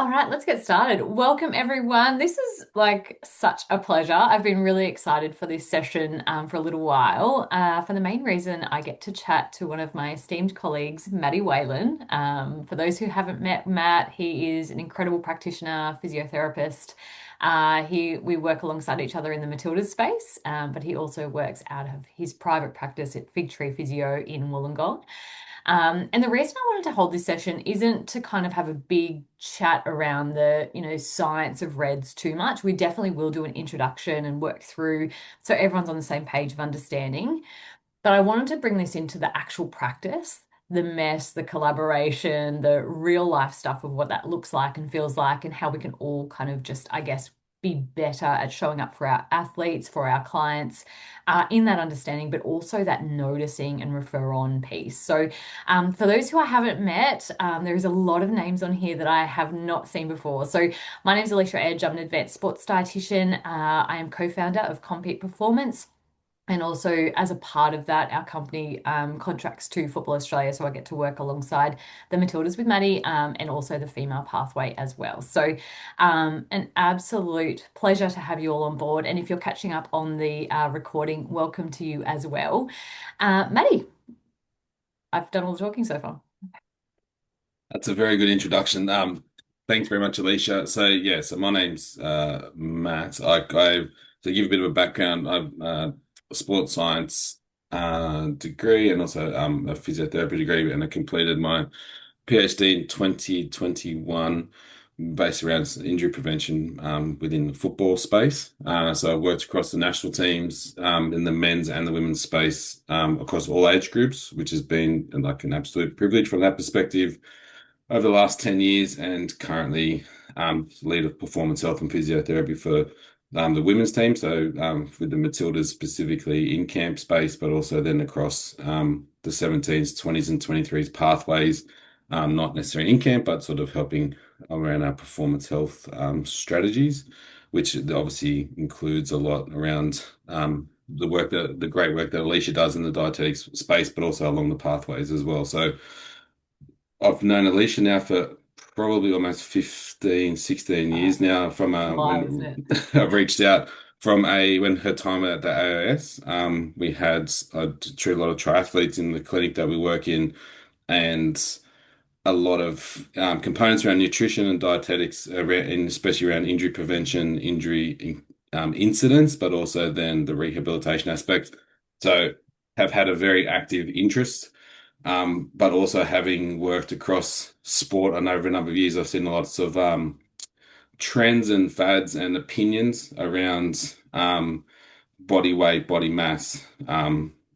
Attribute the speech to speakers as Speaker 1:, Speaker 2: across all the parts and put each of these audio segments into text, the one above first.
Speaker 1: All right, let's get started. Welcome, everyone. This is like such a pleasure. I've been really excited for this session for a little while. For the main reason, I get to chat to one of my esteemed colleagues, Matty Whalan. For those who haven't met Matt, he is an incredible practitioner, physiotherapist. We work alongside each other in the Matildas space, but he also works out of his private practice at Figtree Physio in Wollongong. And the reason I wanted to hold this session isn't to kind of have a big chat around the science of REDS too much. We definitely will do an introduction and work through so everyone's on the same page of understanding. But I wanted to bring this into the actual practice, the mess, the collaboration, the real life stuff of what that looks like and feels like, and how we can all kind of just, I guess, be better at showing up for our athletes, for our clients, in that understanding, but also that noticing and refer on piece. So, for those who I haven't met, there is a lot of names on here that I have not seen before. So, my name is Alicia Edge. I'm an advanced sports dietitian. I am co-founder of Compeat Performance. And also, as a part of that, our company contracts to Football Australia, so I get to work alongside the Matildas with Maddie and also the female pathway as well. So, an absolute pleasure to have you all on board. And if you're catching up on the recording, welcome to you as well. Maddie, I've done all the talking so far.
Speaker 2: That's a very good introduction. Thanks very much, Alicia. So my name's Matt. To give a bit of a background, I've a sports science degree and also a physiotherapy degree, and I completed my PhD in 2021 based around injury prevention within the football space. So I worked across the national teams in the men's and the women's space across all age groups, which has been like an absolute privilege from that perspective over the last 10 years, and currently lead of performance health and physiotherapy for the women's team. So with the Matildas specifically in camp space, but also then across the 17s, 20s, and 23s pathways, not necessarily in camp, but sort of helping around our performance health strategies, which obviously includes a lot around the great work that Alicia does in the dietetics space, but also along the pathways as well. So I've known Alicia now for probably almost 15, 16 years now from
Speaker 1: Live, isn't it?
Speaker 2: when I've reached out from a when her time at the AIS. We had treated a lot of triathletes in the clinic that we work in, and a lot of components around nutrition and dietetics, and especially around injury prevention, injury incidents, but also then the rehabilitation aspect. So have had a very active interest. But also having worked across sport and over a number of years, I've seen lots of trends and fads and opinions around body weight, body mass,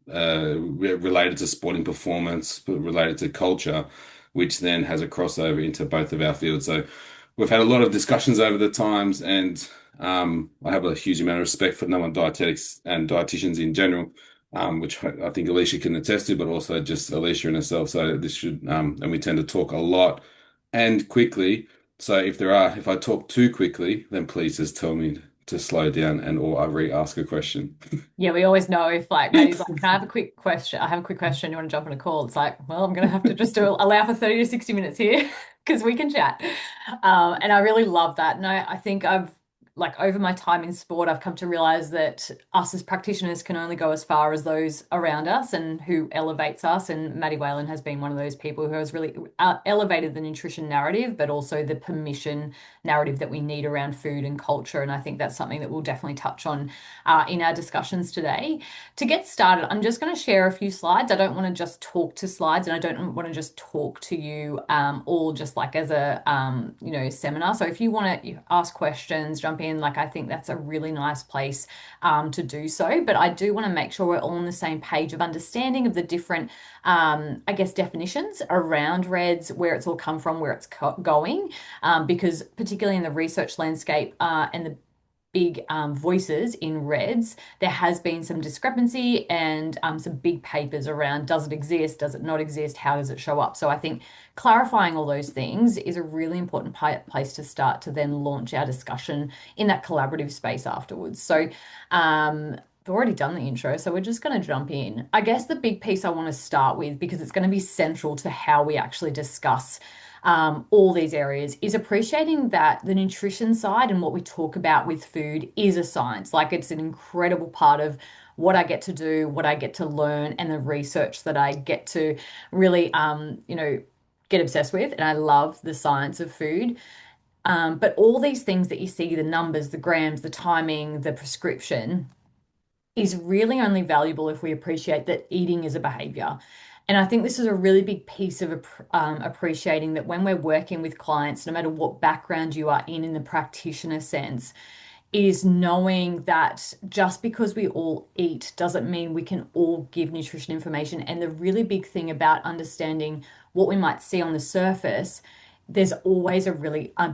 Speaker 2: related to sporting performance, but related to culture, which then has a crossover into both of our fields. So we've had a lot of discussions over the times, and I have a huge amount of respect for dietetics and dietitians in general, which I think Alicia can attest to, but also just Alicia and herself. So this should, and we tend to talk a lot and quickly. So if I talk too quickly, then please just tell me to slow down and or I re-ask a question.
Speaker 1: Yeah, we always know if like Maddie's like, can I have a quick question? I have a quick question. You want to jump on a call? It's like, well, I'm going to have to just allow for 30 to 60 minutes here because we can chat. And I really love that. And I think I've like over my time in sport, I've come to realize that us as practitioners can only go as far as those around us and who elevates us. And Maddie Whalan has been one of those people who has really elevated the nutrition narrative, but also the permission narrative that we need around food and culture. And I think that's something that we'll definitely touch on in our discussions today. To get started, I'm just going to share a few slides. I don't want to just talk to slides, and I don't want to just talk to you all just like as a seminar. So if you want to ask questions, jump in. Like I think that's a really nice place to do so. But I do want to make sure we're all on the same page of understanding of the different, I guess, definitions around REDS, where it's all come from, where it's going, because particularly in the research landscape and the big voices in REDS, there has been some discrepancy and some big papers around does it exist, does it not exist, how does it show up? So I think clarifying all those things is a really important place to start to then launch our discussion in that collaborative space afterwards. So I've already done the intro, so we're just going to jump in. I guess the big piece I want to start with, because it's going to be central to how we actually discuss all these areas, is appreciating that the nutrition side and what we talk about with food is a science. Like it's an incredible part of what I get to do, what I get to learn, and the research that I get to really, get obsessed with. And I love the science of food. But all these things that you see, the numbers, the grams, the timing, the prescription, is really only valuable if we appreciate that eating is a behavior. And I think this is a really big piece of appreciating that when we're working with clients, no matter what background you are in the practitioner sense, is knowing that just because we all eat doesn't mean we can all give nutrition information. And the really big thing about understanding what we might see on the surface, there's always a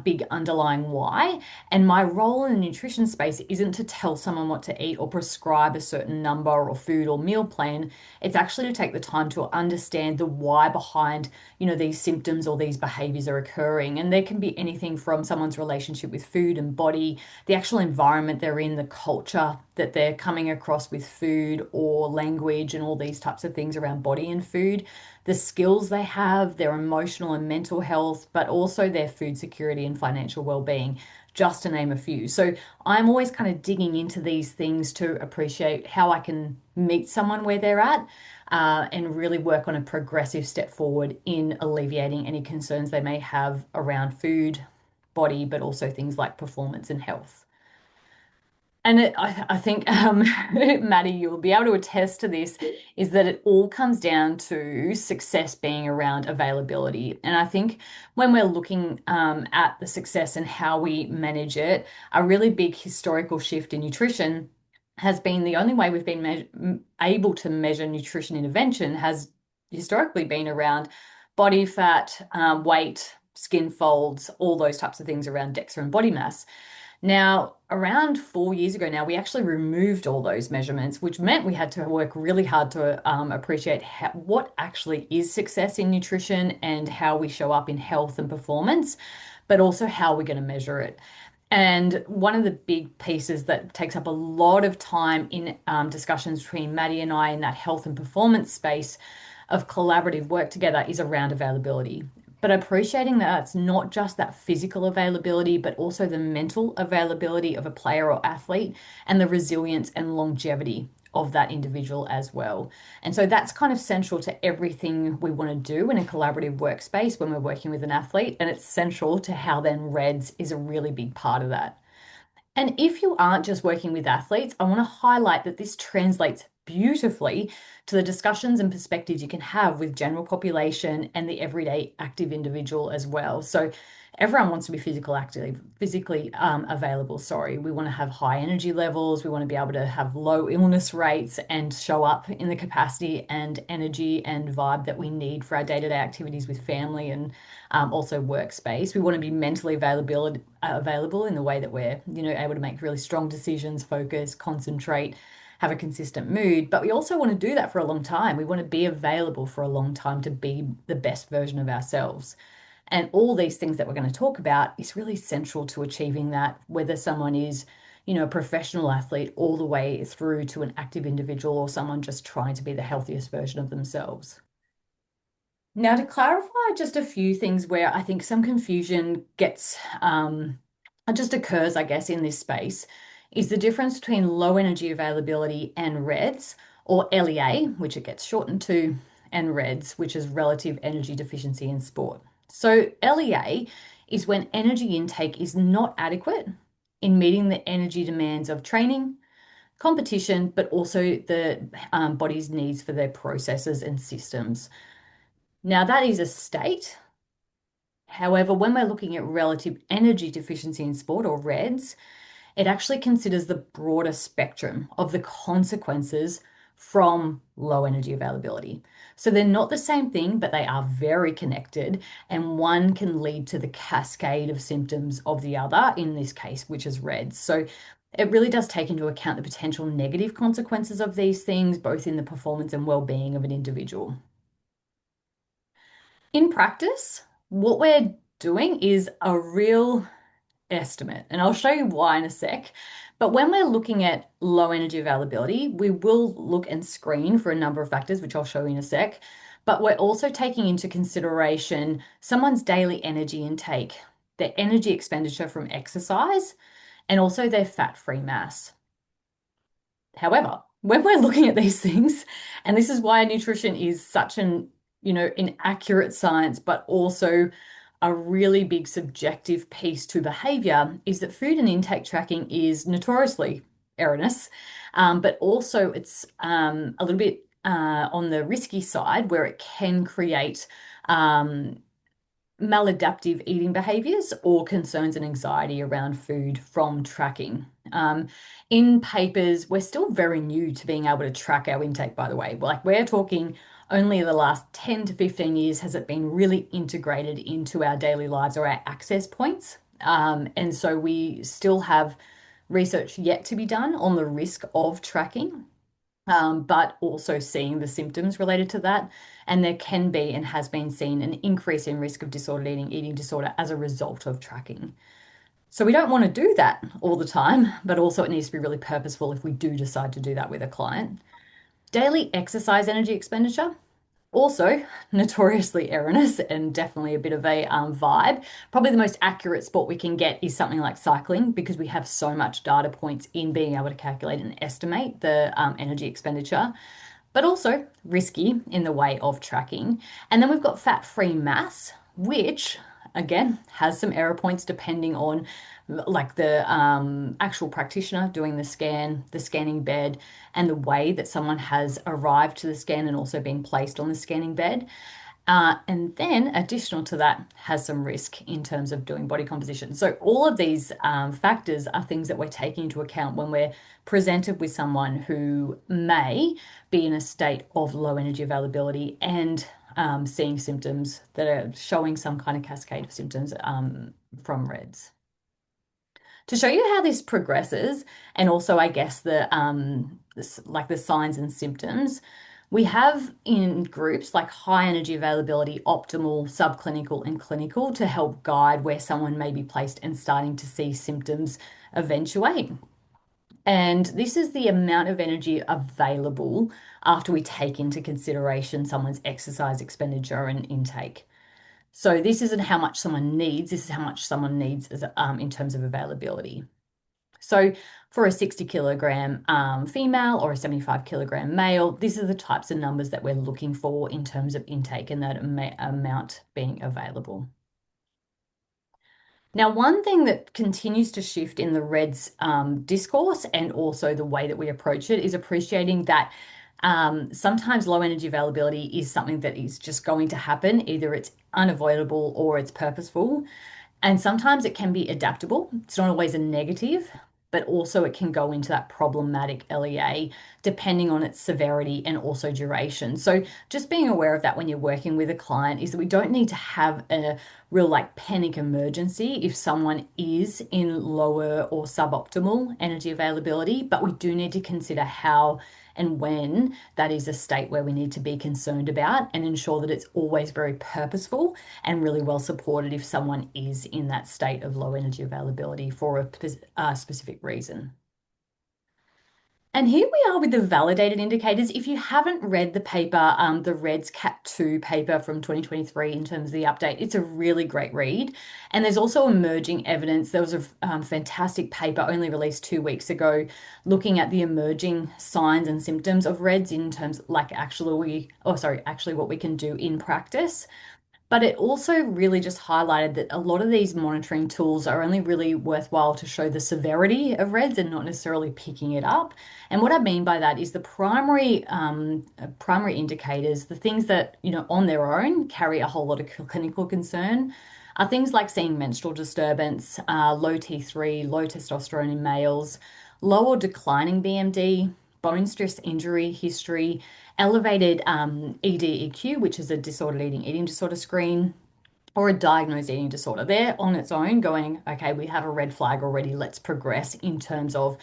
Speaker 1: big underlying why. And my role in the nutrition space isn't to tell someone what to eat or prescribe a certain number or food or meal plan. It's actually to take the time to understand the why behind, these symptoms or these behaviors are occurring. And there can be anything from someone's relationship with food and body, the actual environment they're in, the culture that they're coming across with food or language and all these types of things around body and food, the skills they have, their emotional and mental health, but also their food security and financial well-being, just to name a few. So I'm always kind of digging into these things to appreciate how I can meet someone where they're at. And really work on a progressive step forward in alleviating any concerns they may have around food, body, but also things like performance and health. And I think, Maddie, you'll be able to attest to this, is that it all comes down to success being around availability. And I think when we're looking at the success and how we manage it, a really big historical shift in nutrition has been the only way we've been able to measure nutrition intervention has historically been around body fat, weight, skin folds, all those types of things around DEXA and body mass. Now, around 4 years ago now, we actually removed all those measurements, which meant we had to work really hard to appreciate what actually is success in nutrition and how we show up in health and performance, but also how we're going to measure it. And one of the big pieces that takes up a lot of time in discussions between Maddie and I in that health and performance space of collaborative work together is around availability. But appreciating that it's not just that physical availability, but also the mental availability of a player or athlete and the resilience and longevity of that individual as well. And so that's kind of central to everything we want to do in a collaborative workspace when we're working with an athlete. And it's central to how then REDS is a really big part of that. And if you aren't just working with athletes, I want to highlight that this translates beautifully to the discussions and perspectives you can have with general population and the everyday active individual as well. So everyone wants to be physically available. Sorry, we want to have high energy levels. We want to be able to have low illness rates and show up in the capacity and energy and vibe that we need for our day-to-day activities with family and also workspace. We want to be mentally available in the way that we're, able to make really strong decisions, focus, concentrate, have a consistent mood. But we also want to do that for a long time. We want to be available for a long time to be the best version of ourselves. And all these things that we're going to talk about is really central to achieving that, whether someone is, a professional athlete all the way through to an active individual or someone just trying to be the healthiest version of themselves. Now, to clarify just a few things where I think some confusion just occurs, I guess, in this space, is the difference between low energy availability and REDS, or LEA, which it gets shortened to, and REDS, which is relative energy deficiency in sport. So, LEA is when energy intake is not adequate in meeting the energy demands of training, competition, but also the body's needs for their processes and systems. Now, that is a state. However, when we're looking at relative energy deficiency in sport, or REDS, it actually considers the broader spectrum of the consequences from low energy availability. So they're not the same thing, but they are very connected, and one can lead to the cascade of symptoms of the other, in this case, which is REDS. So it really does take into account the potential negative consequences of these things, both in the performance and well-being of an individual. In practice, what we're doing is a real estimate. And I'll show you why in a sec. But when we're looking at low energy availability, we will look and screen for a number of factors, which I'll show you in a sec. But we're also taking into consideration someone's daily energy intake, their energy expenditure from exercise, and also their fat-free mass. However, when we're looking at these things, and this is why nutrition is such an accurate science, but also a really big subjective piece to behavior, is that food and intake tracking is notoriously erroneous, but also it's a little bit on the risky side where it can create um, maladaptive eating behaviors or concerns and anxiety around food from tracking. In papers, we're still very new to being able to track our intake, by the way. Like we're talking only the last 10 to 15 years has it been really integrated into our daily lives or our access points. And so we still have research yet to be done on the risk of tracking, but also seeing the symptoms related to that. And there can be and has been seen an increase in risk of disordered eating disorder as a result of tracking. So we don't want to do that all the time, but also it needs to be really purposeful if we do decide to do that with a client. Daily exercise energy expenditure. Also, notoriously erroneous and definitely a bit of a vibe. Probably the most accurate spot we can get is something like cycling because we have so much data points in being able to calculate and estimate the energy expenditure, but also risky in the way of tracking. And then we've got fat-free mass, which again has some error points depending on like the actual practitioner doing the scan, the scanning bed, and the way that someone has arrived to the scan and also been placed on the scanning bed. And then, additional to that, has some risk in terms of doing body composition. So, all of these factors are things that we're taking into account when we're presented with someone who may be in a state of low energy availability and seeing symptoms that are showing some kind of cascade of symptoms from REDS. To show you how this progresses, and also, I guess, like the signs and symptoms, we have in groups like high energy availability, optimal, subclinical, and clinical to help guide where someone may be placed and starting to see symptoms eventuate. And this is the amount of energy available after we take into consideration someone's exercise expenditure and intake. So this isn't how much someone needs, this is how much someone needs in terms of availability. So for a 60 kilogram female or a 75 kilogram male, these are the types of numbers that we're looking for in terms of intake and that amount being available. Now, one thing that continues to shift in the REDS discourse and also the way that we approach it is appreciating that sometimes low energy availability is something that is just going to happen. Either it's unavoidable or it's purposeful. And sometimes it can be adaptable. It's not always a negative, but also it can go into that problematic LEA depending on its severity and also duration. So just being aware of that when you're working with a client is that we don't need to have a real like panic emergency if someone is in lower or suboptimal energy availability, but we do need to consider how and when that is a state where we need to be concerned about and ensure that it's always very purposeful and really well supported if someone is in that state of low energy availability for a specific reason. And here we are with the validated indicators. If you haven't read the paper, the REDS Cat 2 paper from 2023 in terms of the update, it's a really great read. And there's also emerging evidence. There was a fantastic paper only released 2 weeks ago looking at the emerging signs and symptoms of REDS in terms like actually what we can do in practice. But it also really just highlighted that a lot of these monitoring tools are only really worthwhile to show the severity of REDS and not necessarily picking it up. And what I mean by that is the primary indicators, the things that, on their own carry a whole lot of clinical concern, are things like seeing menstrual disturbance, low T3, low testosterone in males, low or declining BMD, bone stress injury history, elevated EDEQ, which is a disordered eating disorder screen, or a diagnosed eating disorder. They're on its own going, okay, we have a red flag already, let's progress in terms of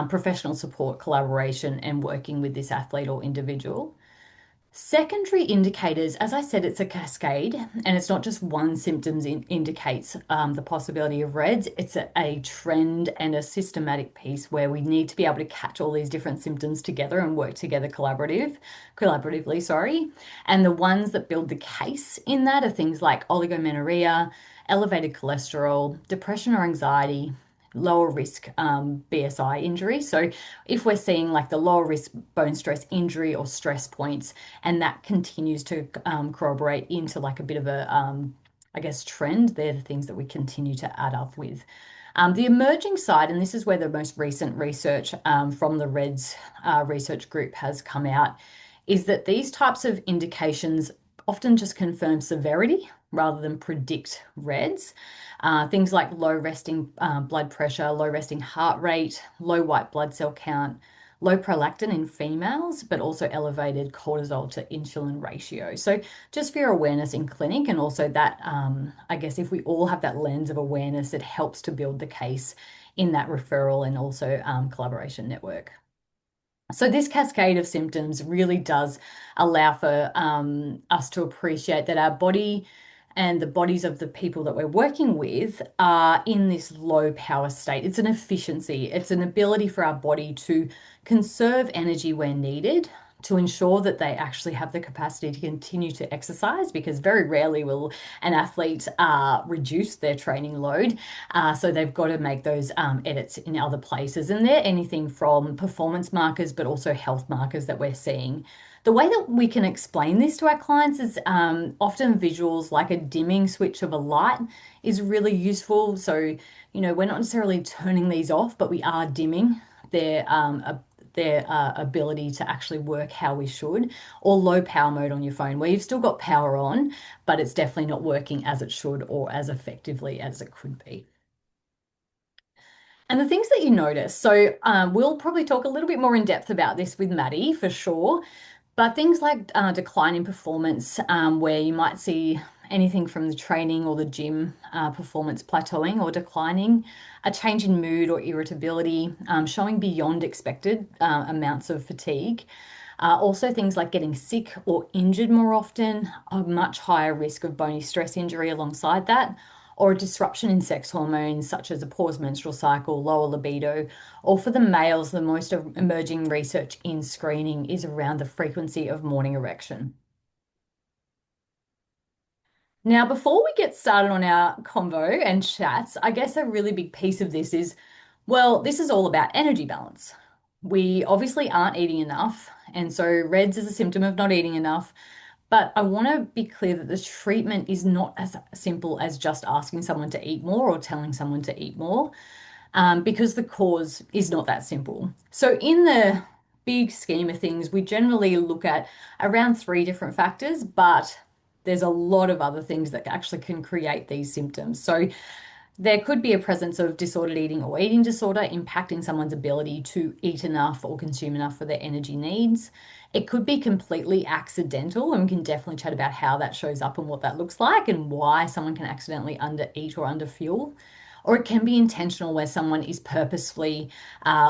Speaker 1: professional support, collaboration, and working with this athlete or individual. Secondary indicators, as I said, it's a cascade, and it's not just one symptom indicates the possibility of REDS. It's a trend and a systematic piece where we need to be able to catch all these different symptoms together and work together collaboratively, sorry. And the ones that build the case in that are things like oligomenorrhea, elevated cholesterol, depression or anxiety, lower risk BSI injury. So if we're seeing like the lower risk bone stress injury or stress points, and that continues to corroborate into like a bit of a, I guess, trend. They're the things that we continue to add up with. The emerging side, and this is where the most recent research from the REDS research group has come out, is that these types of indications often just confirm severity rather than predict REDS. Things like low resting blood pressure, low resting heart rate, low white blood cell count, low prolactin in females, but also elevated cortisol to insulin ratio. So, just for your awareness in clinic, and also that, I guess, if we all have that lens of awareness, it helps to build the case in that referral and also collaboration network. So, this cascade of symptoms really does allow for us to appreciate that our body and the bodies of the people that we're working with are in this low power state. It's an efficiency, it's an ability for our body to conserve energy where needed. To ensure that they actually have the capacity to continue to exercise, because very rarely will an athlete reduce their training load. So they've got to make those edits in other places. And they're anything from performance markers, but also health markers that we're seeing. The way that we can explain this to our clients is often visuals like a dimming switch of a light is really useful. So, we're not necessarily turning these off, but we are dimming their ability to actually work how we should, or low power mode on your phone, where you've still got power on, but it's definitely not working as it should or as effectively as it could be. And the things that you notice, so we'll probably talk a little bit more in depth about this with Maddie for sure, but things like decline in performance, where you might see anything from the training or the gym performance plateauing or declining, a change in mood or irritability, showing beyond expected amounts of fatigue. Also, things like getting sick or injured more often, a much higher risk of bony stress injury alongside that, or a disruption in sex hormones such as a paused menstrual cycle, lower libido, or for the males, the most emerging research in screening is around the frequency of morning erection. Now, before we get started on our convo and chats, I guess a really big piece of this is, well, this is all about energy balance. We obviously aren't eating enough, and so REDS is a symptom of not eating enough. But I want to be clear that the treatment is not as simple as just asking someone to eat more or telling someone to eat more, because the cause is not that simple. So, in the big scheme of things, we generally look at around three different factors, but there's a lot of other things that actually can create these symptoms. So, there could be a presence of disordered eating or eating disorder impacting someone's ability to eat enough or consume enough for their energy needs. It could be completely accidental, and we can definitely chat about how that shows up and what that looks like and why someone can accidentally undereat or underfuel. Or it can be intentional, where someone is purposefully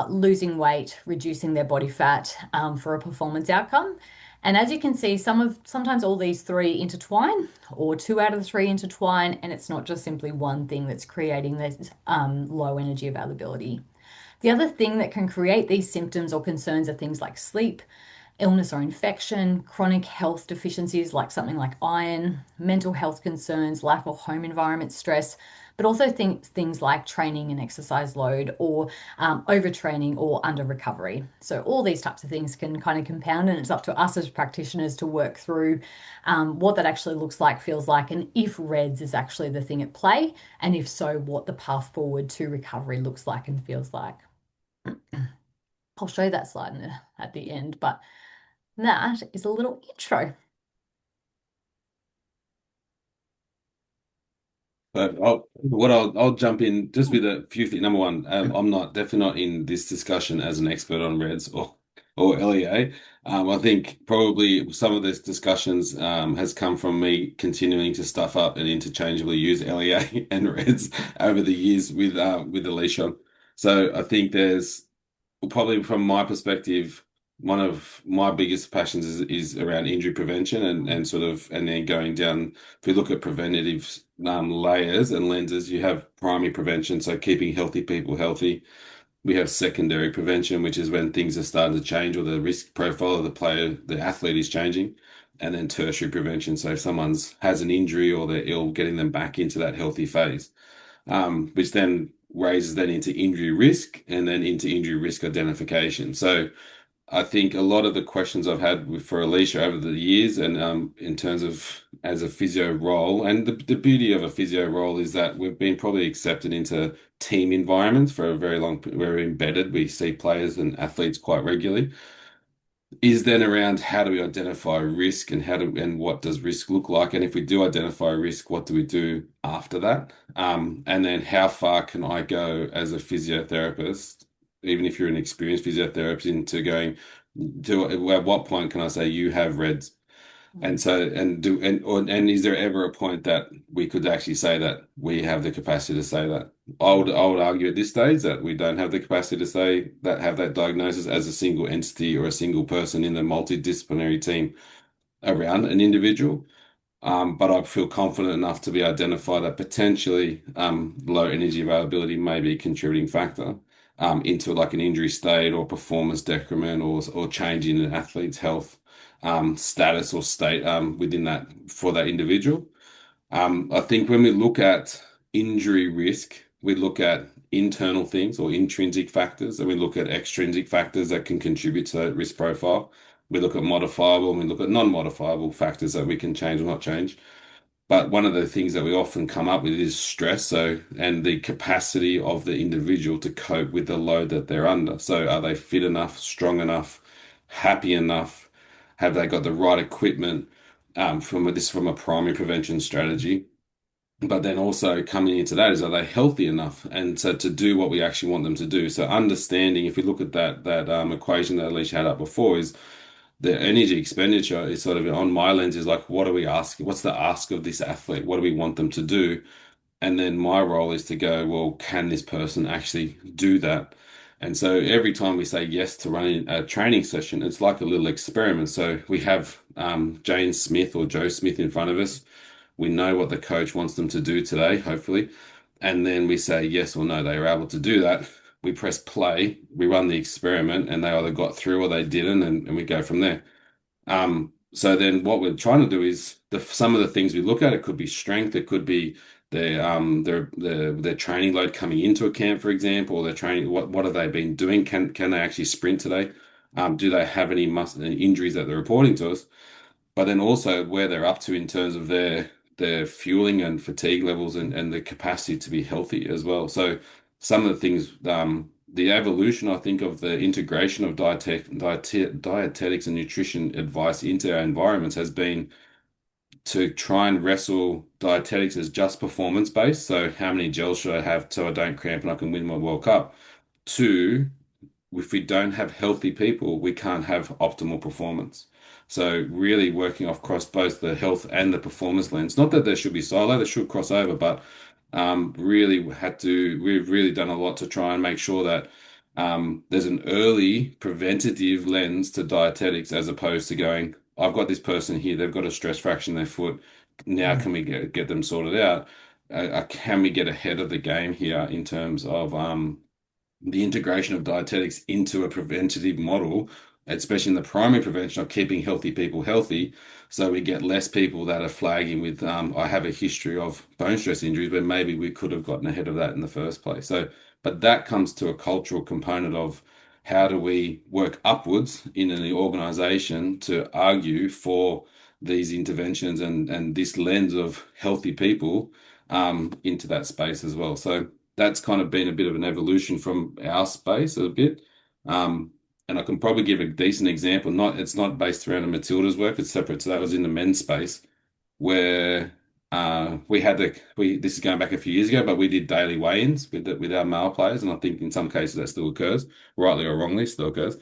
Speaker 1: losing weight, reducing their body fat for a performance outcome. And as you can see, sometimes all these three intertwine, or two out of the three intertwine, and it's not just simply one thing that's creating this low energy availability. The other thing that can create these symptoms or concerns are things like sleep, illness or infection, chronic health deficiencies like something like iron, mental health concerns, lack of home environment stress, but also things like training and exercise load, or overtraining or under recovery. So all these types of things can kind of compound, and it's up to us as practitioners to work through what that actually looks like, feels like, and if REDS is actually the thing at play, and if so, what the path forward to recovery looks like and feels like. I'll show you that slide at the end, but that is a little intro.
Speaker 2: But I'll jump in just with a few things. Number one, I'm not definitely not in this discussion as an expert on REDS or LEA. I think probably some of this discussions has come from me continuing to stuff up and interchangeably use LEA and REDS over the years with Alicia. So I think there's probably from my perspective, one of my biggest passions is around injury prevention and sort of and then going down. If we look at preventative layers and lenses, you have primary prevention, so keeping healthy people healthy. We have secondary prevention, which is when things are starting to change or the risk profile of the player, the athlete is changing. And then tertiary prevention. So if someone's has an injury or they're ill, getting them back into that healthy phase, which then raises then into injury risk and then into injury risk identification. So I think a lot of the questions I've had for Alicia over the years, and in terms of as a physio role, and the beauty of a physio role is that we've been probably accepted into team environments for a very long, we're embedded. We see players and athletes quite regularly. Is then around how do we identify risk and and what does risk look like? And if we do identify risk, what do we do after that? And then how far can I go as a physiotherapist, even if you're an experienced physiotherapist, into going to at what point can I say you have reds? And
Speaker 1: Mm.
Speaker 2: so, and do, and is there ever a point that we could actually say that we have the capacity to say that? I would argue at this stage that we don't have the capacity to say that, have that diagnosis as a single entity or a single person in a multidisciplinary team around an individual. But I feel confident enough to be identify that potentially low energy availability may be a contributing factor into like an injury state or performance decrement or change in an athlete's health status or state within that for that individual. I think when we look at injury risk, we look at internal things or intrinsic factors, and we look at extrinsic factors that can contribute to that risk profile. We look at modifiable and we look at non-modifiable factors that we can change or not change. But one of the things that we often come up with is stress. So, and the capacity of the individual to cope with the load that they're under. So, are they fit enough, strong enough, happy enough? Have they got the right equipment? From a primary prevention strategy. But then also coming into that is, are they healthy enough? And so to do what we actually want them to do. So understanding, if we look at that equation that Alicia had up before, is the energy expenditure is sort of on my lens is like, what are we asking? What's the ask of this athlete? What do we want them to do? And then my role is to go, well, can this person actually do that? And so every time we say yes to running a training session, it's like a little experiment. So we have Jane Smith or Joe Smith in front of us. We know what the coach wants them to do today, hopefully. And then we say yes or no, they are able to do that. We press play, we run the experiment, and they either got through or they didn't, and we go from there. So then what we're trying to do is some of the things we look at, it could be strength, it could be their training load coming into a camp, for example, or their training, what have they been doing? Can they actually sprint today? Do they have any muscle injuries that they're reporting to us? But then also where they're up to in terms of their fueling and fatigue levels and the capacity to be healthy as well. So some of the things, the evolution, I think, of the integration of dietetics and nutrition advice into our environments has been to try and wrestle dietetics as just performance based. So how many gels should I have so I don't cramp and I can win my World Cup? To if we don't have healthy people, we can't have optimal performance. So really working off across both the health and the performance lens. Not that there should be silo, they should cross over, but we've really done a lot to try and make sure that there's an early preventative lens to dietetics as opposed to going, I've got this person here, they've got a stress fracture in their foot. Now
Speaker 1: Mm.
Speaker 2: can we get them sorted out? Can we get ahead of the game here in terms of the integration of dietetics into a preventative model, especially in the primary prevention of keeping healthy people healthy, so we get less people that are flagging with, I have a history of bone stress injuries where maybe we could have gotten ahead of that in the first place. So, but that comes to a cultural component of how do we work upwards in the organization to argue for these interventions and this lens of healthy people into that space as well. So that's kind of been a bit of an evolution from our space a bit. Um, and I can probably give a decent example. It's not based around a Matildas work, it's separate. So that was in the men's space where we had this is going back a few years ago, but we did daily weigh-ins with our male players, and I think in some cases that still occurs, rightly or wrongly, still occurs.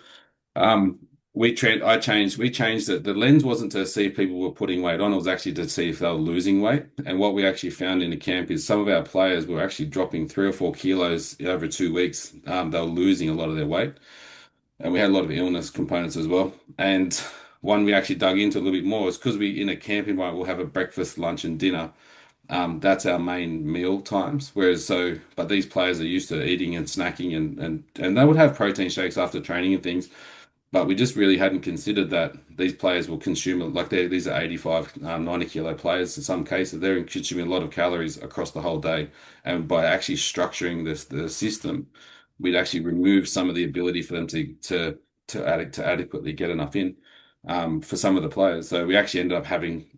Speaker 2: Um, we changed it. The lens wasn't to see if people were putting weight on, it was actually to see if they were losing weight. And what we actually found in the camp is some of our players were actually dropping 3 or 4 kilos over 2 weeks. They were losing a lot of their weight. and we had a lot of illness components as well. And one we actually dug into a little bit more is because we in a camp environment we'll have a breakfast, lunch, and dinner. That's our main meal times. But these players are used to eating and snacking, and they would have protein shakes after training and things. But we just really hadn't considered that these players will consume, like these are 85, 90 kilo players in some cases. They're consuming a lot of calories across the whole day. And by actually structuring the system, we'd actually remove some of the ability for them to adequately get enough in for some of the players. So we actually ended up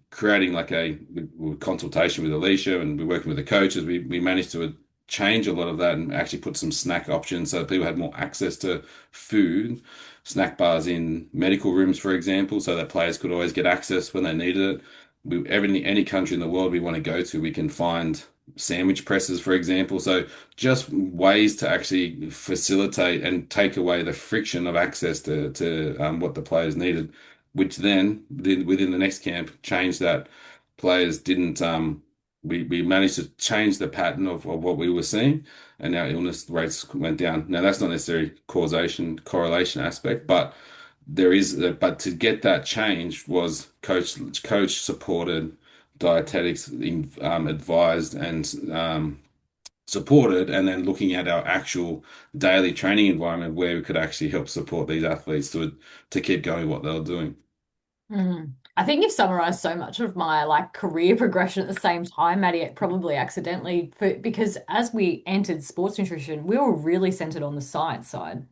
Speaker 2: creating like with consultation with Alicia, and we're working with the coaches. We managed to change a lot of that and actually put some snack options so people had more access to food, snack bars in medical rooms, for example, so that players could always get access when they needed it. Any country in the world we want to go to, we can find sandwich presses, for example. So just ways to actually facilitate and take away the friction of access to what the players needed, which within the next camp changed that. Players didn't we managed to change the pattern of what we were seeing, and our illness rates went down. Now that's not necessarily causation correlation aspect, but but to get that change was coach supported, dietetics advised and supported, and then looking at our actual daily training environment where we could actually help support these athletes to keep going what they were doing.
Speaker 1: I think you've summarized so much of my like career progression at the same time, Maddie, probably accidentally, because as we entered sports nutrition, we were really centered on the science side.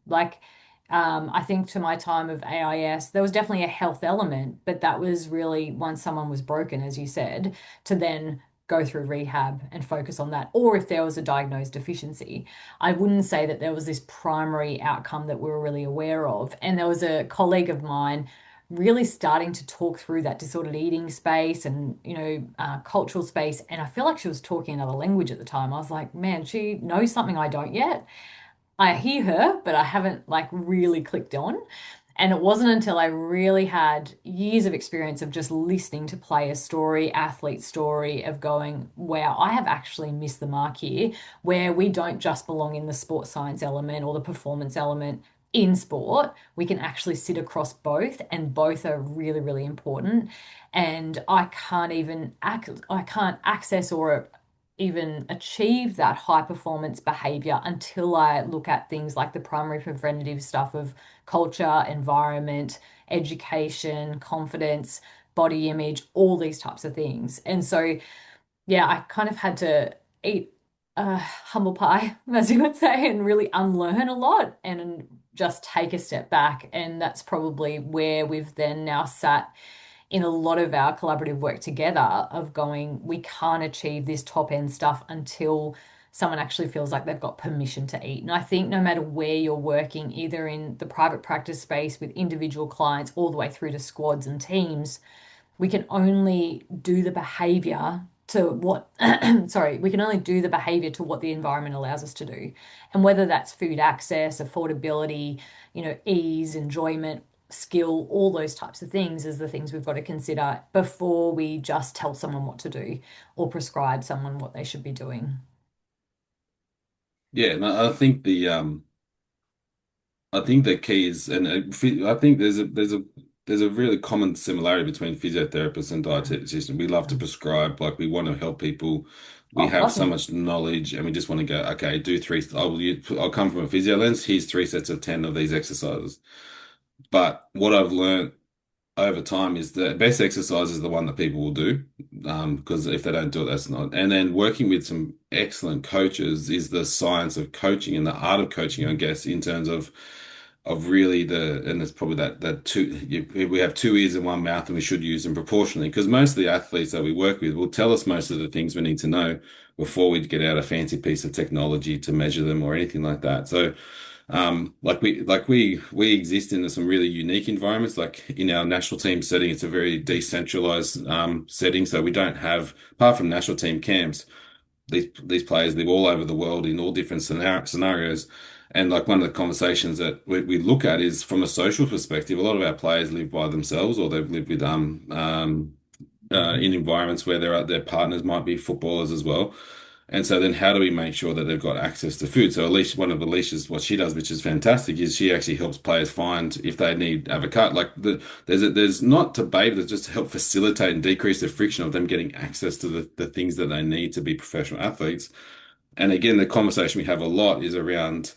Speaker 1: I think to my time of AIS, there was definitely a health element, but that was really once someone was broken, as you said, to then go through rehab and focus on that, or if there was a diagnosed deficiency. I wouldn't say that there was this primary outcome that we were really aware of. And there was a colleague of mine really starting to talk through that disordered eating space and cultural space, and I feel like she was talking another language at the time. I was like, man, she knows something I don't yet. I hear her, but I haven't like really clicked on. And it wasn't until I really had years of experience of just listening to player story, athlete story, of going, wow, I have actually missed the mark here, where we don't just belong in the sports science element or the performance element in sport. We can actually sit across both, and both are really, really important. And I can't access or even achieve that high performance behavior until I look at things like the primary preventative stuff of culture, environment, education, confidence, body image, all these types of things. And so, yeah, I kind of had to eat humble pie, as you would say, and really unlearn a lot and just take a step back. And that's probably where we've then now sat in a lot of our collaborative work together of going, we can't achieve this top end stuff until someone actually feels like they've got permission to eat. And I think no matter where you're working, either in the private practice space with individual clients all the way through to squads and teams, we can only do the behavior to what sorry, we can only do the behavior to what the environment allows us to do. And whether that's food access, affordability, ease, enjoyment, skill, all those types of things is the things we've got to consider before we just tell someone what to do or prescribe someone what they should be doing.
Speaker 2: Yeah, no, I think the key is, and I think there's a really common similarity between physiotherapists and dietitians. We love to prescribe, like we want to help people. We
Speaker 1: Oh,
Speaker 2: have so
Speaker 1: definitely.
Speaker 2: much knowledge, and we just want to go, okay, do three. I'll come from a physio lens. Here's three sets of 10 of these exercises. But what I've learned over time is the best exercise is the one that people will do, because if they don't do it, that's not. And then working with some excellent coaches is the science of coaching and the art of coaching, I guess, in terms of really and it's probably that we have two ears and one mouth, and we should use them proportionally, because most of the athletes that we work with will tell us most of the things we need to know before we get out a fancy piece of technology to measure them or anything like that. So we exist in some really unique environments. Like in our national team setting, it's a very decentralized setting. So we don't have, apart from national team camps, these players live all over the world in all different scenarios. And like one of the conversations that we look at is from a social perspective. A lot of our players live by themselves, or they've lived with in environments where their partners might be footballers as well. And so then how do we make sure that they've got access to food? So Alicia, one of Alicia's, what she does, which is fantastic, is she actually helps players find if they need avocado. There's not to babe, there's just to help facilitate and decrease the friction of them getting access to the things that they need to be professional athletes. And again, the conversation we have a lot is around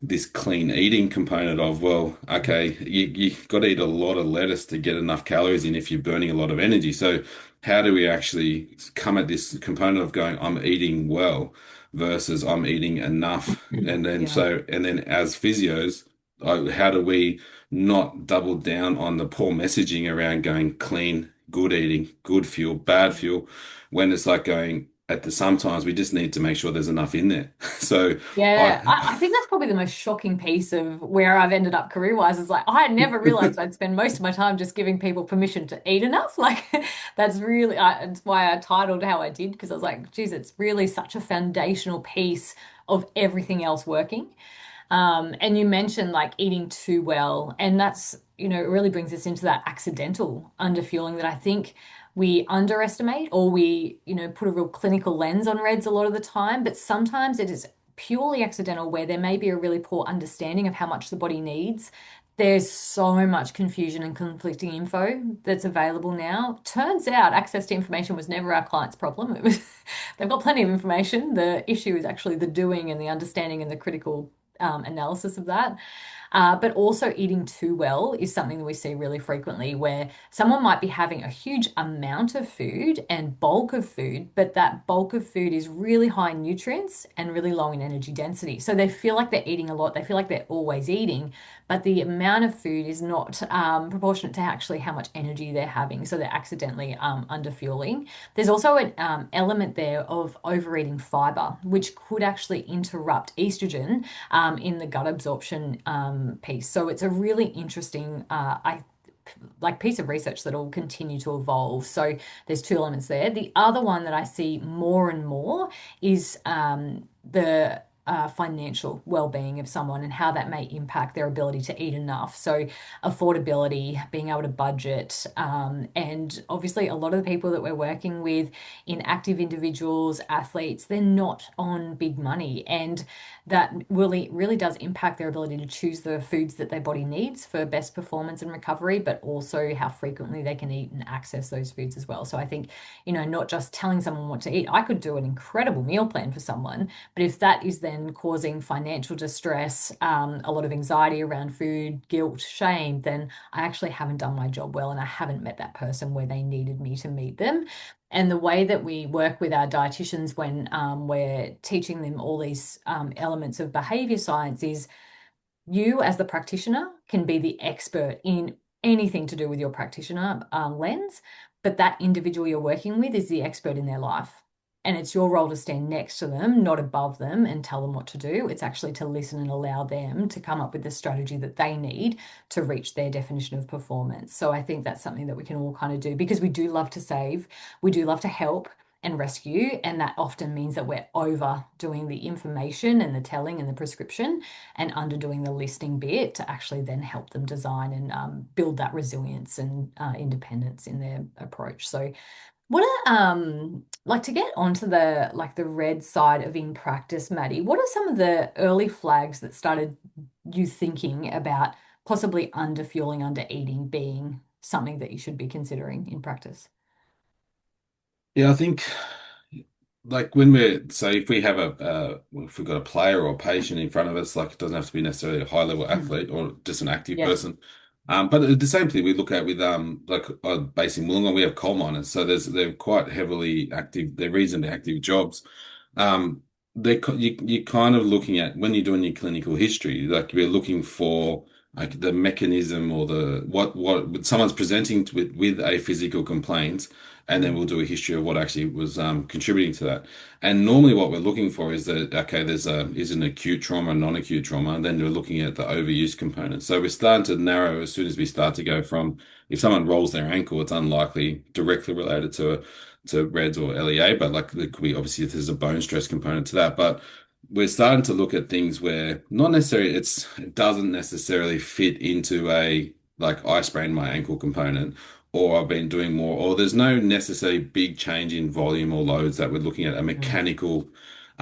Speaker 2: this clean eating component of, well, okay, you got to eat a lot of lettuce to get enough calories in if you're burning a lot of energy. So how do we actually come at this component of going, I'm eating well versus I'm eating enough?
Speaker 1: Yeah.
Speaker 2: And then as physios, how do we not double down on the poor messaging around going clean, good eating, good fuel, bad fuel, when it's like going, at the sometimes we just need to make sure there's enough in there. So
Speaker 1: Yeah,
Speaker 2: I
Speaker 1: I think that's probably the most shocking piece of where I've ended up career-wise is like I never realized I'd spend most of my time just giving people permission to eat enough. Like that's really it's why I titled how I did because I was like, geez, it's really such a foundational piece of everything else working. And you mentioned like eating too well, and that's, it really brings us into that accidental underfueling that I think we underestimate or we, put a real clinical lens on RED-S a lot of the time, but sometimes it is purely accidental where there may be a really poor understanding of how much the body needs. There's so much confusion and conflicting info that's available now. Turns out access to information was never our client's problem. It was they've got plenty of information. The issue is actually the doing and the understanding and the critical analysis of that. But also eating too well is something that we see really frequently where someone might be having a huge amount of food and bulk of food, but that bulk of food is really high in nutrients and really low in energy density. So they feel like they're eating a lot, they feel like they're always eating, but the amount of food is not proportionate to actually how much energy they're having. So they're accidentally underfueling. There's also an element there of overeating fiber, which could actually interrupt estrogen in the gut absorption piece. So it's a really interesting, I like piece of research that will continue to evolve. So there's two elements there. The other one that I see more and more is the financial well-being of someone and how that may impact their ability to eat enough. So affordability, being able to budget, and obviously a lot of the people that we're working with in active individuals, athletes, they're not on big money, and that really does impact their ability to choose the foods that their body needs for best performance and recovery, but also how frequently they can eat and access those foods as well. So I think, not just telling someone what to eat. I could do an incredible meal plan for someone, but if that is then causing financial distress, a lot of anxiety around food, guilt, shame, then I actually haven't done my job well and I haven't met that person where they needed me to meet them. And the way that we work with our dietitians when we're teaching them all these elements of behavior science is you, as the practitioner, can be the expert in anything to do with your practitioner lens, but that individual you're working with is the expert in their life. And it's your role to stand next to them, not above them, and tell them what to do. It's actually to listen and allow them to come up with the strategy that they need to reach their definition of performance. So I think that's something that we can all kind of do because we do love to save, we do love to help and rescue. And that often means that we're overdoing the information and the telling and the prescription and underdoing the listing bit to actually then help them design and build that resilience and independence in their approach. So what are like to get onto the red side of in practice, Maddie, what are some of the early flags that started you thinking about possibly underfueling, under eating being something that you should be considering in practice?
Speaker 2: Yeah, I think like when we're so if we have if we've got a player or a patient in front of us, like it doesn't have to be necessarily a high level
Speaker 1: Mm.
Speaker 2: athlete or just an active
Speaker 1: Yeah.
Speaker 2: person. But the same thing we look at with like based in Wollongong, we have coal miners, so they're quite heavily active. They're reasonably active jobs. Um, you're kind of looking at when you're doing your clinical history, like we're looking for like the mechanism or the what someone's presenting with a physical complaint, and then
Speaker 1: Mm.
Speaker 2: we'll do a history of what actually was contributing to that. And normally, what we're looking for is that okay, there's a is an acute trauma, non-acute trauma, and then we're looking at the overuse component. So we're starting to narrow as soon as we start to go from if someone rolls their ankle, it's unlikely directly related to RED-S or LEA, but like there could be obviously if there's a bone stress component to that. But we're starting to look at things where not necessarily it doesn't necessarily fit into a like I sprained my ankle component, or I've been doing more, or there's no necessarily big change in volume or loads that we're looking at a
Speaker 1: Mm.
Speaker 2: mechanical.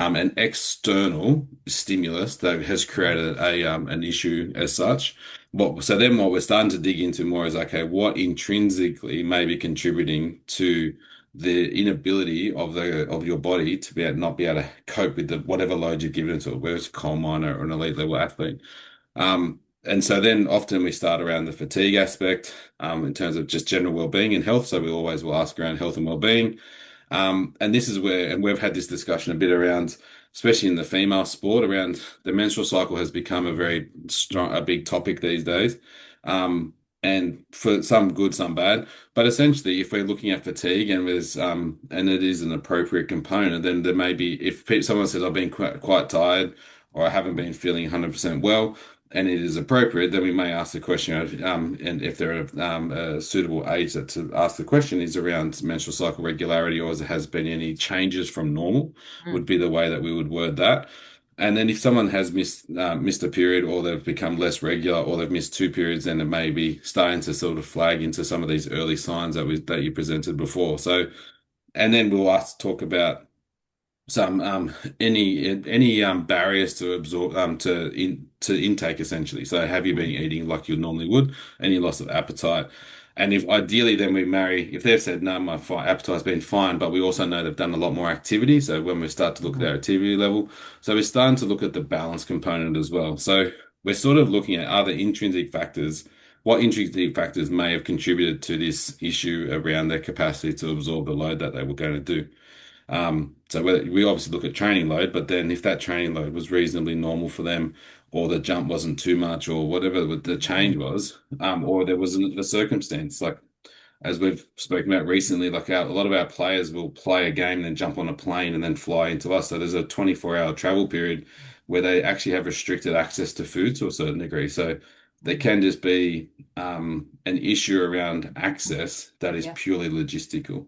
Speaker 2: an external stimulus that has created an issue as such. What we're starting to dig into more is, okay, what intrinsically may be contributing to the inability of your body to not be able to cope with the whatever load you've given to it, whether it's a coal miner or an elite level athlete. And so then often we start around the fatigue aspect, in terms of just general well-being and health. So we always will ask around health and well-being. And this is where, and we've had this discussion a bit around, especially in the female sport, around the menstrual cycle has become a very strong, a big topic these days. Um, and for some good, some bad. But essentially, if we're looking at fatigue and and it is an appropriate component, then there may be, if someone says, I've been quite tired or I haven't been feeling 100% well, and it is appropriate, then we may ask the question of, and if there are a suitable age to ask the question is around menstrual cycle regularity, or has been any changes from normal, would
Speaker 1: Mm.
Speaker 2: be the way that we would word that. And then if someone has missed a period, or they've become less regular, or they've missed two periods, then it may be starting to sort of flag into some of these early signs that you presented before. So, and then we'll talk about some any barriers to absorb to intake essentially. So have you been
Speaker 1: Mm.
Speaker 2: eating like you normally would? Any loss of appetite? And if ideally then we marry, if they've said no, my appetite's been fine, but we also know they've done a lot more activity. So when we start to look at
Speaker 1: Mhm.
Speaker 2: their activity level, so we're starting to look at the balance component as well. So we're sort of looking at other intrinsic factors. What intrinsic factors may have contributed to this issue around their capacity to absorb the load that they were going to do? So we obviously look at training load, but then if that training load was reasonably normal for them, or the jump wasn't too much, or whatever the change
Speaker 1: Mm.
Speaker 2: was, or there was a circumstance, like as we've spoken about recently, like a lot of our players will play a game, then jump on a plane and then fly into us. So there's a 24-hour travel period where they actually have restricted access to food to a certain degree. So there
Speaker 1: Mm.
Speaker 2: can just be an issue around access that is
Speaker 1: Yeah.
Speaker 2: purely logistical.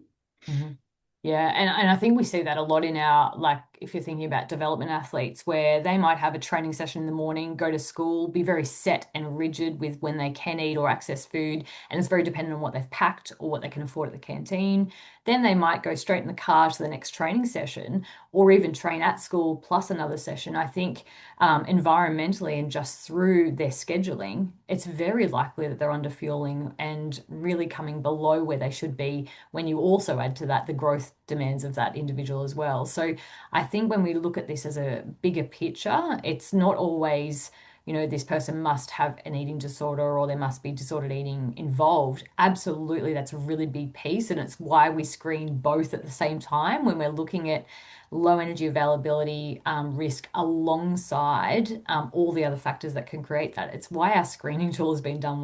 Speaker 1: Mhm. Yeah, and I think we see that a lot in our, like, if you're thinking about development athletes, where they might have a training session in the morning, go to school, be very set and rigid with when they can eat or access food, and it's very dependent on what they've packed or what they can afford at the canteen. Then they might go straight in the car to the next training session, or even train at school plus another session. I think environmentally and just through their scheduling, it's very likely that they're under fueling and really coming below where they should be when you also add to that the growth demands of that individual as well. So I think when we look at this as a bigger picture, it's not always, this person must have an eating disorder or there must be disordered eating involved. Absolutely, that's a really big piece. And it's why we screen both at the same time when we're looking at low energy availability risk alongside all the other factors that can create that. It's why our screening tool has been done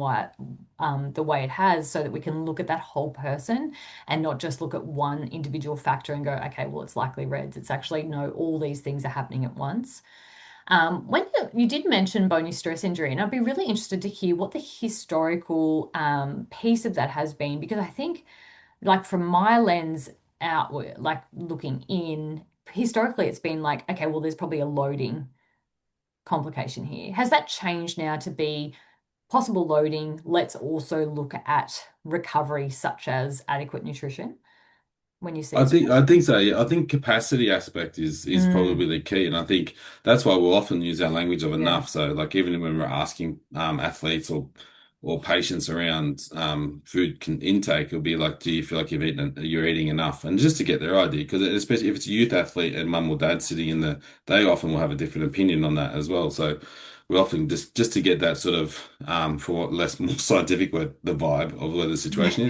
Speaker 1: the way it has, so that we can look at that whole person and not just look at one individual factor and go, okay, well, it's likely reds. It's actually, no, all these things are happening at once. When you did mention bony stress injury, and I'd be really interested to hear what the historical piece of that has been, because I think, like, from my lens outward, like looking in, historically, it's been like, okay, well, there's probably a loading complication here. Has that changed now to be possible loading? Let's also look at recovery, such as adequate nutrition when you see
Speaker 2: I
Speaker 1: stress?
Speaker 2: think so. Yeah. I think capacity aspect is probably
Speaker 1: Mm,
Speaker 2: the key, and I think that's why we'll often use our language of
Speaker 1: yeah,
Speaker 2: enough. So, like even when we're asking athletes or patients around intake, it'll be like, do you feel like you're eating enough? And just to get their idea, because especially if it's a youth athlete and mum or dad sitting in they often will have a different opinion on that as well. So we often just to get that sort of for what less more scientific word, the vibe of where the situation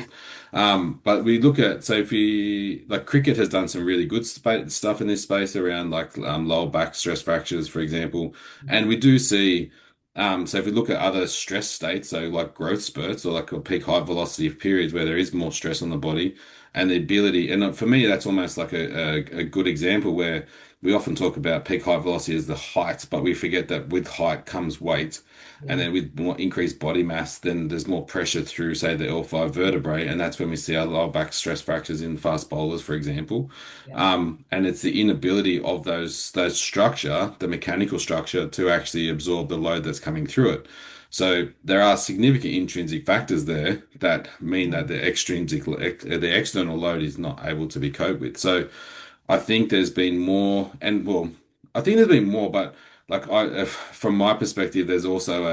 Speaker 1: yeah.
Speaker 2: is. But we look at, so if we, like cricket has done some really good stuff in this space around like lower back stress fractures, for example. And
Speaker 1: Mhm.
Speaker 2: we do see, so if we look at other stress states, so like growth spurts or like a peak high velocity periods where there is more stress on the body and the ability, and for me, that's almost like a good example where we often talk about peak height velocity as the height, but we forget that with height comes weight. And
Speaker 1: Yeah,
Speaker 2: then with more increased body mass, then there's more pressure through, say, the L5 vertebrae. And that's when we see our lower back stress fractures in fast bowlers, for example.
Speaker 1: yeah.
Speaker 2: And it's the inability of those structure, the mechanical structure, to actually absorb the load that's coming through it. So there are significant intrinsic factors there that mean that
Speaker 1: Mm,
Speaker 2: the external load is not able to be coped with. So I think there's been more, and well, I think there's been more, but like from my perspective, there's also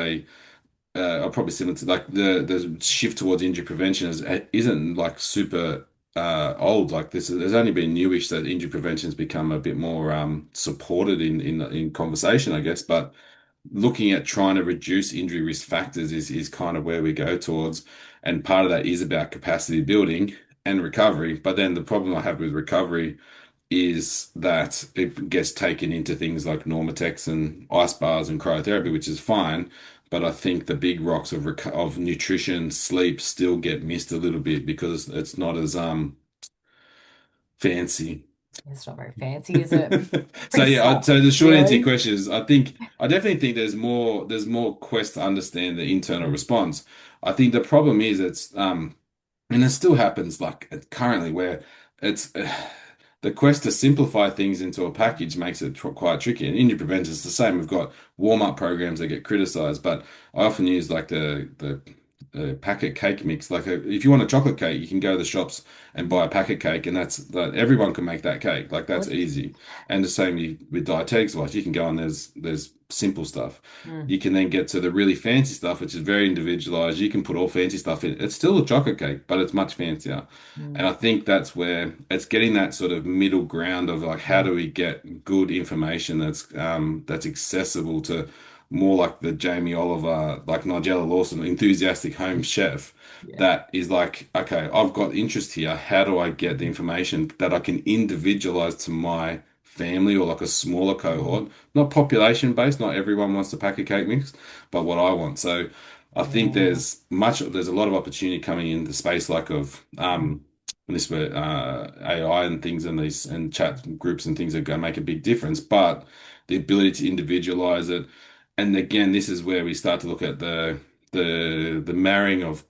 Speaker 2: probably similar to like the shift towards injury prevention isn't like super old. Like there's only been newish that injury prevention has become a bit more supported in conversation, I guess. But looking at trying to reduce injury risk factors is kind of where we go towards, and part of that is about capacity building and recovery. But then the problem I have with recovery is that it gets taken into things like Normatex and ice bars and cryotherapy, which is fine. But I think the big rocks of nutrition, sleep still get missed a little bit because it's not as fancy.
Speaker 1: It's not very fancy, is it?
Speaker 2: So
Speaker 1: Pretty
Speaker 2: yeah, so
Speaker 1: soft,
Speaker 2: the short answer to your
Speaker 1: really.
Speaker 2: question is I definitely think there's more quest to understand the internal
Speaker 1: Mm,
Speaker 2: response. I think the problem is it's and it still happens like currently where it's the quest to simplify things into a package makes it quite tricky. And injury prevention is the same. We've got warm-up programs that get criticized, but I often use like the packet cake mix. Like if you want a chocolate cake, you can go to the shops and buy a packet cake, and that's that everyone can make that cake. Like that's
Speaker 1: good.
Speaker 2: easy. And the same with dietetics wise, you can go and there's simple stuff.
Speaker 1: Mm,
Speaker 2: You can then get to the really fancy stuff, which is very individualized. You can put all fancy stuff in. It's still a chocolate cake, but it's much fancier. And
Speaker 1: mm,
Speaker 2: I think that's where it's getting that sort of middle ground of like how
Speaker 1: mm.
Speaker 2: do we get good information that's accessible to more like the Jamie Oliver, like Nigella Lawson, enthusiastic home chef
Speaker 1: Yeah.
Speaker 2: that is like, okay, I've got interest here. How do I get the information that I can individualize to my family or like a smaller
Speaker 1: Mm,
Speaker 2: cohort? Not population based, not everyone wants to pack a cake mix, but what I want. So I think
Speaker 1: yeah.
Speaker 2: there's a lot of opportunity coming in the space like of
Speaker 1: Mm,
Speaker 2: and this where AI and things and these and chat groups and things are going to make a big difference, but the ability to individualize it, and again, this is where we start to look at the marrying of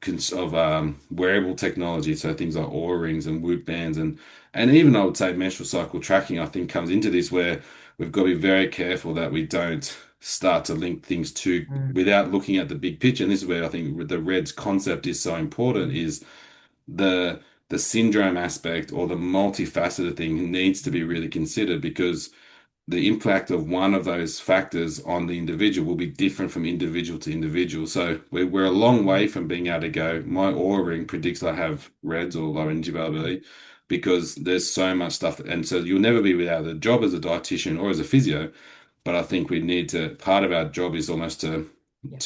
Speaker 2: wearable technology, so things like Oura rings and Whoop bands, and even I would say menstrual cycle tracking, I think comes into this where we've got to be very careful that we don't start to link things to
Speaker 1: mm,
Speaker 2: without looking at the big picture. And this is where I think the REDS concept is so important,
Speaker 1: mm,
Speaker 2: is the the syndrome aspect or the multifaceted thing needs to be really considered because the impact of one of those factors on the individual will be different from individual to individual. So we're a long
Speaker 1: mm,
Speaker 2: way from being able to go, my aura ring predicts I have REDS or low energy availability because there's so much stuff. And so you'll never be without a job as a dietitian or as a physio. But I think we need to, part of our job is almost to
Speaker 1: yeah.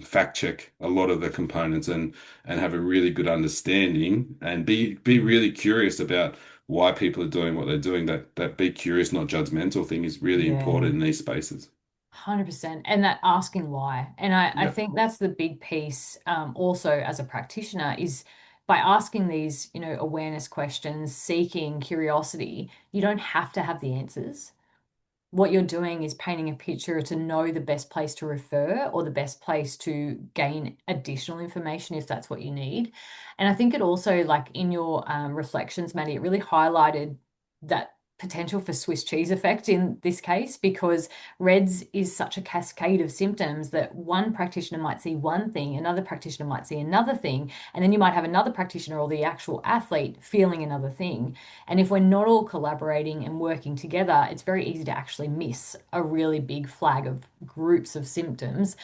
Speaker 2: fact check a lot of the components and have a really good understanding and be
Speaker 1: Mm,
Speaker 2: really curious about why people are doing what they're doing. That be curious, not judgmental thing is really
Speaker 1: yeah.
Speaker 2: important in these spaces.
Speaker 1: 100%. And that asking why. And I
Speaker 2: Yeah.
Speaker 1: think that's the big piece, also as a practitioner, is by asking these, awareness questions, seeking curiosity, you don't have to have the answers. What you're doing is painting a picture to know the best place to refer or the best place to gain additional information if that's what you need. And I think it also, like in your reflections, Maddie, it really highlighted that potential for Swiss cheese effect in this case because REDS is such a cascade of symptoms that one practitioner might see one thing, another practitioner might see another thing, and then you might have another practitioner or the actual athlete feeling another thing. And if we're not all collaborating and working together, it's very easy to actually miss a really big flag of groups of symptoms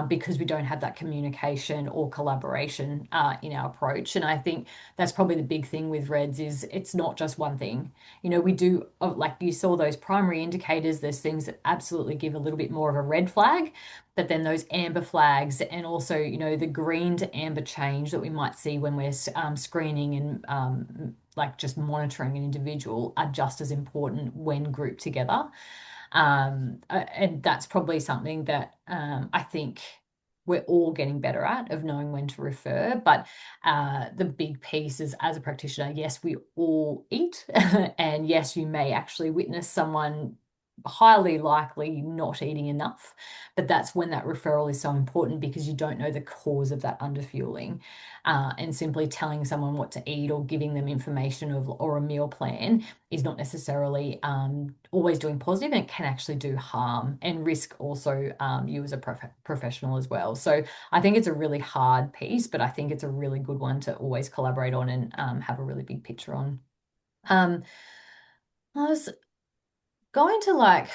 Speaker 1: because we don't have that communication or collaboration in our approach. And I think that's probably the big thing with REDS is it's not just one thing. We do, like you saw those primary indicators, there's things that absolutely give a little bit more of a red flag, but then those amber flags and also, the green to amber change that we might see when we're screening and like just monitoring an individual are just as important when grouped together. And that's probably something that I think we're all getting better at of knowing when to refer. But the big piece is as a practitioner, yes, we all eat. And yes, you may actually witness someone highly likely not eating enough. But that's when that referral is so important because you don't know the cause of that underfueling. And simply telling someone what to eat or giving them information or a meal plan is not necessarily always doing positive and it can actually do harm and risk also you as a professional as well. So I think it's a really hard piece, but I think it's a really good one to always collaborate on and have a really big picture on. Um, I was going to like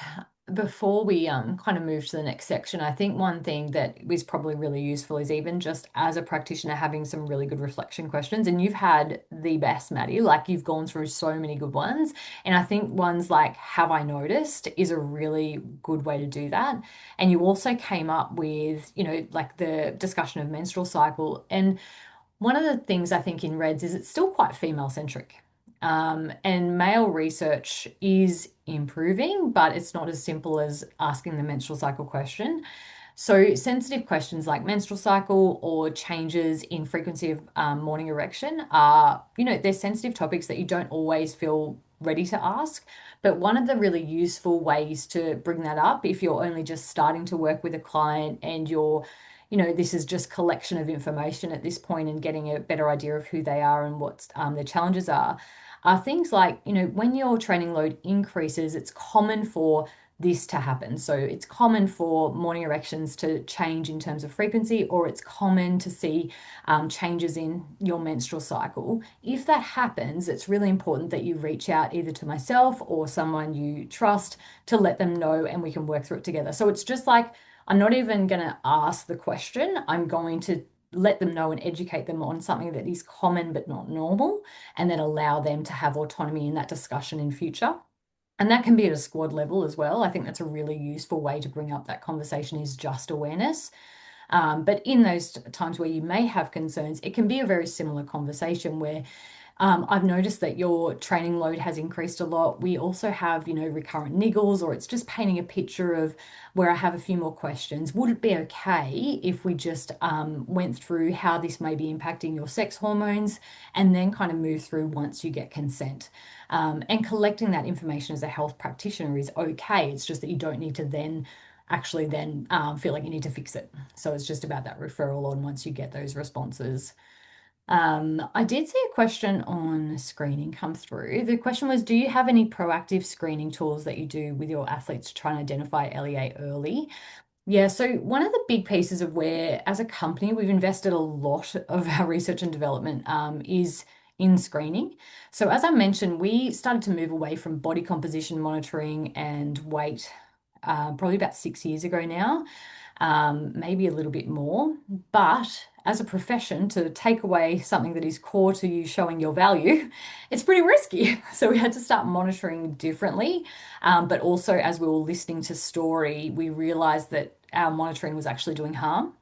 Speaker 1: before we kind of move to the next section, I think one thing that is probably really useful is even just as a practitioner having some really good reflection questions. And you've had the best, Maddie, like you've gone through so many good ones. And I think ones like have I noticed is a really good way to do that. And you also came up with, like the discussion of menstrual cycle. And one of the things I think in Reds is it's still quite female centric. And male research is improving, but it's not as simple as asking the menstrual cycle question. So, sensitive questions like menstrual cycle or changes in frequency of morning erection are, they're sensitive topics that you don't always feel ready to ask. But one of the really useful ways to bring that up, if you're only just starting to work with a client and this is just collection of information at this point and getting a better idea of who they are and what their challenges are things like, when your training load increases, it's common for this to happen. So it's common for morning erections to change in terms of frequency, or it's common to see changes in your menstrual cycle. If that happens, it's really important that you reach out either to myself or someone you trust to let them know and we can work through it together. So it's just like, I'm not even going to ask the question. I'm going to let them know and educate them on something that is common but not normal, and then allow them to have autonomy in that discussion in future. And that can be at a squad level as well. I think that's a really useful way to bring up that conversation is just awareness. But in those times where you may have concerns, it can be a very similar conversation where I've noticed that your training load has increased a lot. We also have, recurrent niggles, or it's just painting a picture of where I have a few more questions. Would it be okay if we just went through how this may be impacting your sex hormones and then kind of move through once you get consent? And collecting that information as a health practitioner is okay. It's just that you don't need to then feel like you need to fix it. So it's just about that referral on once you get those responses. I did see a question on screening come through. The question was, do you have any proactive screening tools that you do with your athletes to try and identify LEA early? Yeah, so one of the big pieces of where, as a company, we've invested a lot of our research and development is in screening. So, as I mentioned, we started to move away from body composition monitoring and weight probably about 6 years ago now, maybe a little bit more. But as a profession, to take away something that is core to you showing your value, it's pretty risky. So we had to start monitoring differently. But also, as we were listening to story, we realized that our monitoring was actually doing harm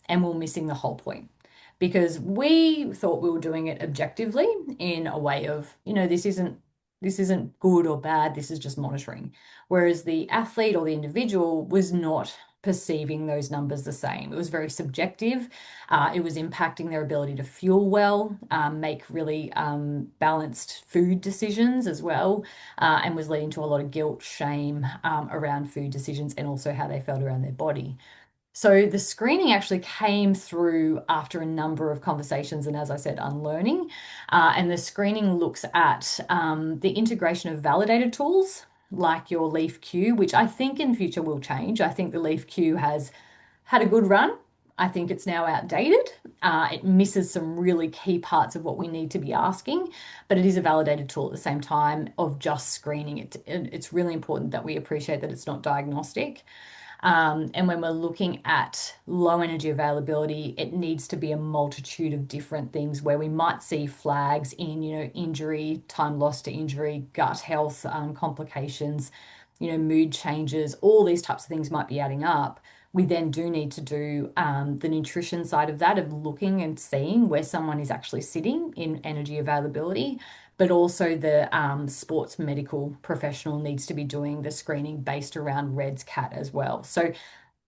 Speaker 1: and we we're missing the whole point. Because we thought we were doing it objectively in a way of, this isn't good or bad, this is just monitoring. Whereas the athlete or the individual was not perceiving those numbers the same. It was very subjective. It was impacting their ability to fuel well, make really balanced food decisions as well, and was leading to a lot of guilt, shame around food decisions and also how they felt around their body. So the screening actually came through after a number of conversations and, as I said, unlearning. And the screening looks at the integration of validated tools like your Leaf Q, which I think in future will change. I think the Leaf Q has had a good run. I think it's now outdated. It misses some really key parts of what we need to be asking, but it is a validated tool at the same time of just screening. It's really important that we appreciate that it's not diagnostic. And when we're looking at low energy availability, it needs to be a multitude of different things where we might see flags in, injury, time lost to injury, gut health complications, mood changes, all these types of things might be adding up. We then do need to do the nutrition side of that, of looking and seeing where someone is actually sitting in energy availability, but also the sports medical professional needs to be doing the screening based around REDS CAT as well. So,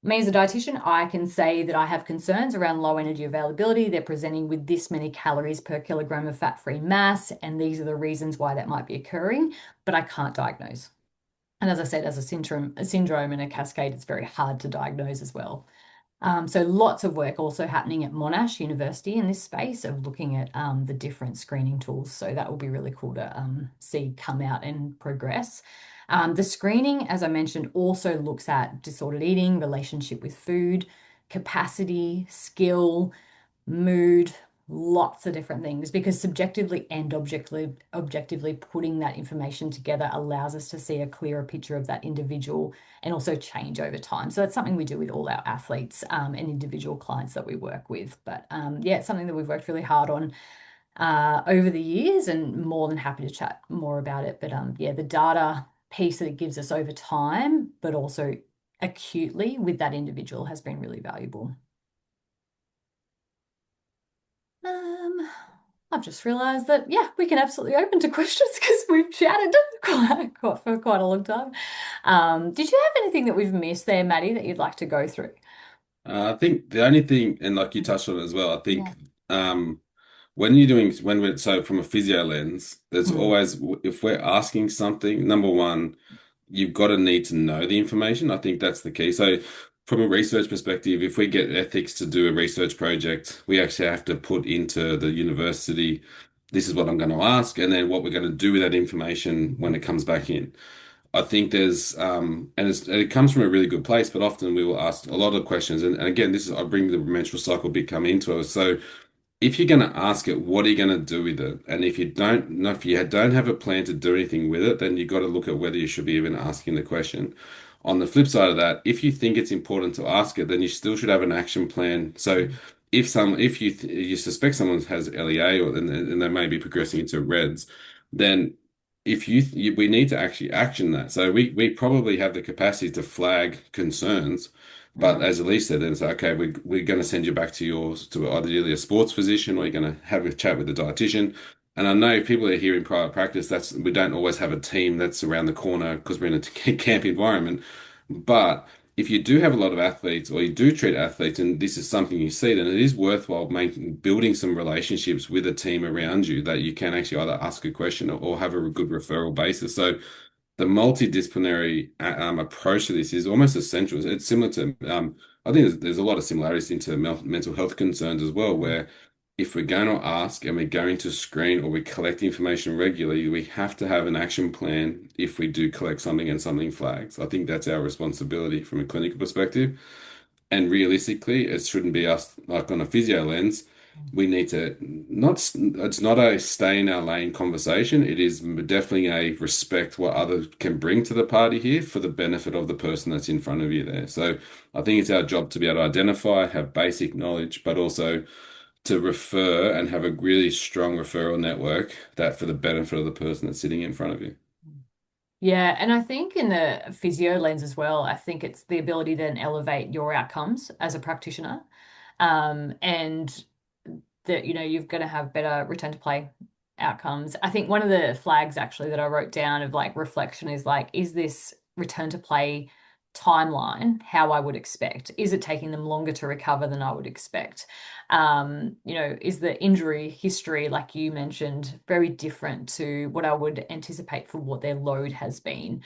Speaker 1: me as a dietitian, I can say that I have concerns around low energy availability. They're presenting with this many calories per kilogram of fat-free mass, and these are the reasons why that might be occurring, but I can't diagnose. And as I said, as a syndrome and a cascade, it's very hard to diagnose as well. So lots of work also happening at Monash University in this space of looking at the different screening tools. So that will be really cool to see come out and progress. The screening, as I mentioned, also looks at disordered eating, relationship with food, capacity, skill, mood, lots of different things because subjectively and objectively putting that information together allows us to see a clearer picture of that individual and also change over time. So that's something we do with all our athletes and individual clients that we work with. But yeah, it's something that we've worked really hard on over the years and more than happy to chat more about it. But yeah, the data piece that it gives us over time, but also acutely with that individual has been really valuable. Um, I've just realised that, yeah, we can absolutely open to questions because we've chatted for quite a long time. Did you have anything that we've missed there, Maddie, that you'd like to go through?
Speaker 2: I think the only thing, and like you touched on it as well, I
Speaker 1: Yeah.
Speaker 2: think when you're doing when we're so from a physio lens, there's
Speaker 1: Mm,
Speaker 2: always if we're asking something, number one, you've got to need to know the information. I think that's the key. So from a research perspective, if we get ethics to do a research project, we actually have to put into the university, this is what I'm going to ask, and then what we're going to do with that information when it comes back in. I think there's and it comes from a really good place, but often we will ask a lot of questions. And again, this is I bring the menstrual cycle bit come into it. So if you're going to ask it, what are you going to do with it? And if you don't know, if you don't have a plan to do anything with it, then you've got to look at whether you should be even asking the question. On the flip side of that, if you think it's important to ask it, then you still should have an action plan. So if you suspect someone has LEA and they may be progressing into REDS, then we need to actually action that. So we probably have the capacity to flag concerns. But
Speaker 1: mm,
Speaker 2: as Elise said, then it's okay, we're going to send you back to ideally a sports physician or you're going to have a chat with the dietitian. And I know if people are here in private practice, we don't always have a team that's around the corner because we're in a camp environment. But if you do have a lot of athletes or you do treat athletes and this is something you see, then it is worthwhile building some relationships with a team around you that you can actually either ask a question or have a good referral basis. So the multidisciplinary approach to this is almost essential. It's similar to, I think there's a lot of similarities into mental health concerns as well,
Speaker 1: mm.
Speaker 2: where if we're going to ask and we're going to screen or we collect information regularly, we have to have an action plan if we do collect something and something flags. I think that's our responsibility from a clinical perspective. And realistically, it shouldn't be us like on a physio lens. We need to it's not a stay in our lane conversation. It is definitely a respect what others can bring to the party here for the benefit of the person that's in front of you there. So I think it's our job to be able to identify, have basic knowledge, but also to refer and have a really strong referral network that for the benefit of the person that's sitting in front of you.
Speaker 1: Yeah, and I think in the physio lens as well, I think it's the ability to then elevate your outcomes as a practitioner. And that, you're going to have better return to play outcomes. I think one of the flags actually that I wrote down of like reflection is like, is this return to play timeline how I would expect? Is it taking them longer to recover than I would expect? Is the injury history, like you mentioned, very different to what I would anticipate for what their load has been?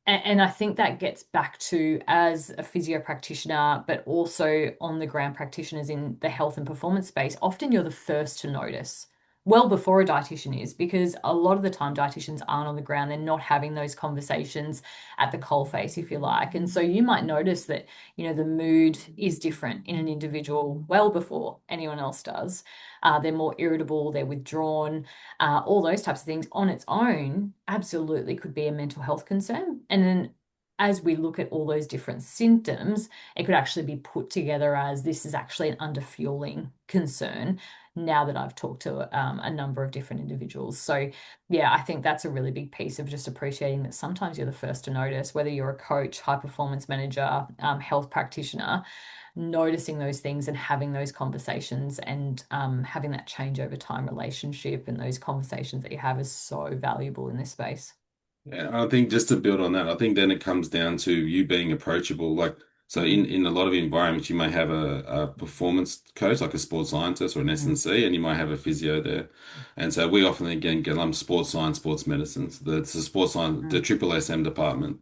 Speaker 1: And I think that gets back to as a physio practitioner, but also on the ground practitioners in the health and performance space, often you're the first to notice well before a dietitian is, because a lot of the time dietitians aren't on the ground. They're not having those conversations at the coalface, if you like. And so you might notice that, the mood is different in an individual well before anyone else does. They're more irritable, they're withdrawn, all those types of things on its own absolutely could be a mental health concern. And then as we look at all those different symptoms, it could actually be put together as this is actually an underfueling concern now that I've talked to a number of different individuals. So, yeah, I think that's a really big piece of just appreciating that sometimes you're the first to notice, whether you're a coach, high performance manager, health practitioner, noticing those things and having those conversations and having that change over time relationship and those conversations that you have is so valuable in this space.
Speaker 2: Yeah, I think just to build on that, I think then it comes down to you being approachable. Like, so
Speaker 1: Mm,
Speaker 2: in a lot of environments, you may have a performance coach, like a sports scientist or an
Speaker 1: mm,
Speaker 2: S&C, and you might have a physio there. And so we often again get sports science, sports medicine. So it's the sports science, the
Speaker 1: mm,
Speaker 2: triple SM department.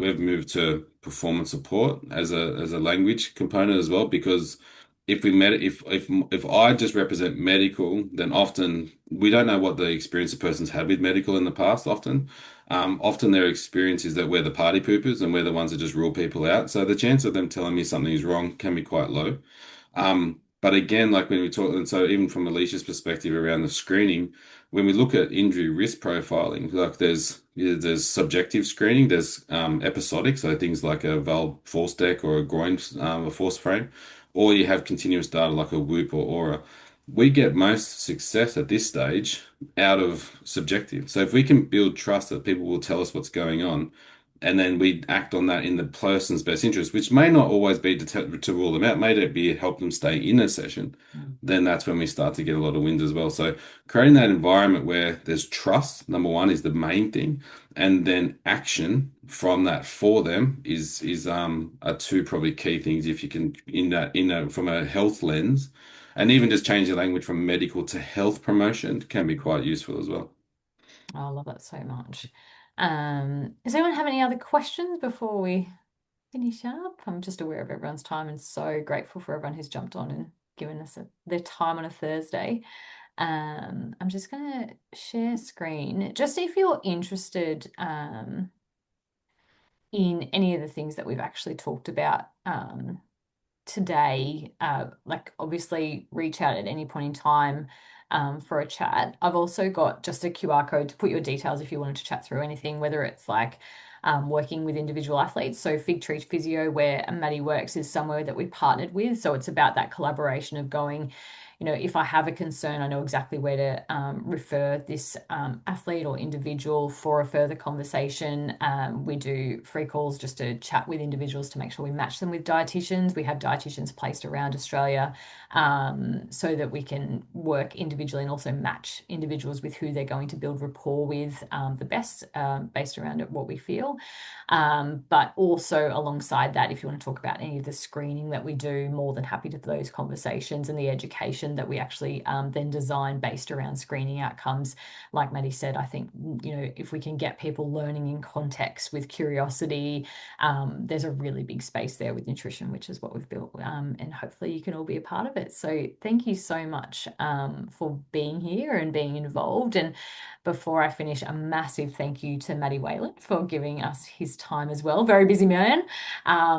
Speaker 2: We've moved to performance support as a language component as well because if I just represent medical, then often we don't know what the experience a person's had with medical in the past. Often their experience is that we're the party poopers and we're the ones that just rule people out. So the chance of them telling me something is wrong can be quite low. But again, like when we talk, and so even from Alicia's perspective around the screening, when we look at injury risk profiling, like there's subjective screening, there's episodic, so things like a valve force deck or a groin a force frame, or you have continuous data like a Whoop or Aura. We get most success at this stage out of subjective. So if we can build trust that people will tell us what's going on, and then we act on that in the person's best interest, which may not always be to rule them out, may it be help them stay in a session, then that's when we start to get a lot of wins as well. So creating that environment where there's trust, number one, is the main thing, and then action from that for them is are two probably key things if you can in a from a health lens, and even just change the language from medical to health promotion can be quite useful as well.
Speaker 1: Oh, I love that so much. Does anyone have any other questions before we finish up? I'm just aware of everyone's time and so grateful for everyone who's jumped on and given us their time on a Thursday. I'm just gonna share screen just if you're interested in any of the things that we've actually talked about today, like obviously reach out at any point in time for a chat. I've also got just a QR code to put your details if you wanted to chat through anything, whether it's like working with individual athletes. So Figtree Physio, where Maddie works, is somewhere that we partnered with. So it's about that collaboration of going, if I have a concern, I know exactly where to refer this athlete or individual for a further conversation. We do free calls just to chat with individuals to make sure we match them with dietitians. We have dietitians placed around Australia so that we can work individually and also match individuals with who they're going to build rapport with the best based around what we feel. But also alongside that, if you want to talk about any of the screening that we do, more than happy to those conversations and the education that we actually then design based around screening outcomes. Like Maddie said, I think, if we can get people learning in context with curiosity, there's a really big space there with nutrition, which is what we've built. And hopefully you can all be a part of it. So thank you so much for being here and being involved. And before I finish, a massive thank you to Matty Whalan for giving us his time as well. Very busy man,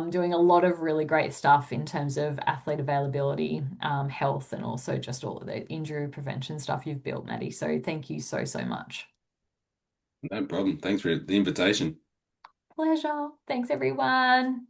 Speaker 1: doing a lot of really great stuff in terms of athlete availability, health, and also just all of the injury prevention stuff you've built, Matty. So thank you so, so much.
Speaker 2: No problem. Thanks for the invitation.
Speaker 1: Pleasure. Thanks, everyone.